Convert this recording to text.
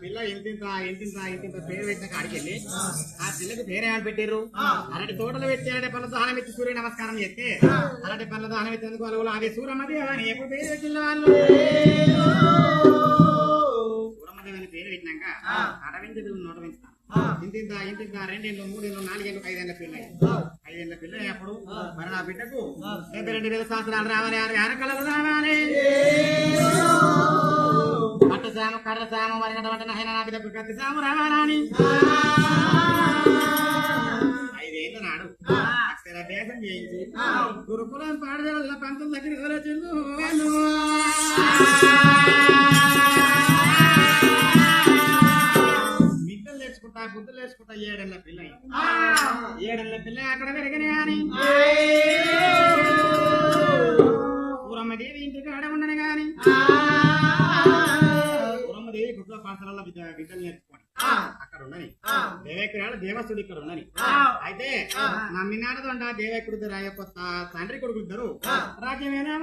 పిల్ల ఇంటింత పేరు పెట్టిన కాడికెళ్ళి ఆ పిల్లకి పేరేమని పెట్టారు అలాంటి తోటలు పెట్టి అలాంటి పనుల దానం ఎత్తి సూర్య నమస్కారం చేస్తే అలాంటి పనుల దానం ఎత్తేందుకు వాళ్ళు అదే సూరమ్మది అని ఎప్పుడు పేరు పెట్టిన వాళ్ళు సూరమ్మది అని పేరు పెట్టినాక అడవించి నోట పెంచుతాను ఇంటింత 2 ఏళ్ళు 3 ఏళ్ళు 4 ఏళ్ళు 5 ఏళ్ళ పిల్ల 5 ఏళ్ళ పిల్ల అప్పుడు మరి నా బిడ్డకు 72,000 సంవత్సరాలు రావాలి 6 కళలు రావాలి పట్టు సాము కర్ర సాము మరినటువంటి నాయన నా బిడ్డకు కత్తి సాము రావాలని 5 ఏళ్ళ నాడు అక్షరాభ్యాసం చేయించి గురుకులం పాఠశాల పంతం దగ్గర చెల్లు బుద్ధులు వేసుకుంటా 7 ఏళ్ళ పిల్ల 7 ఏళ్ళ పిల్ల అక్కడ పెరిగిన కానీ పూరమ్మదేవి ఇంటికి ఆడ ఉండని కానీ పూరమ్మదేవి గుట్ల పాఠశాలలో విద్యలు నేర్చుకోండి అక్కడ ఉండని దేవేకుడు దేవస్తుడు ఇక్కడ ఉండని అయితే నమ్మినాడు అంట దేవేకుడు రాయకొత్త తండ్రి కొడుకు ఇద్దరు రాజ్యమేనా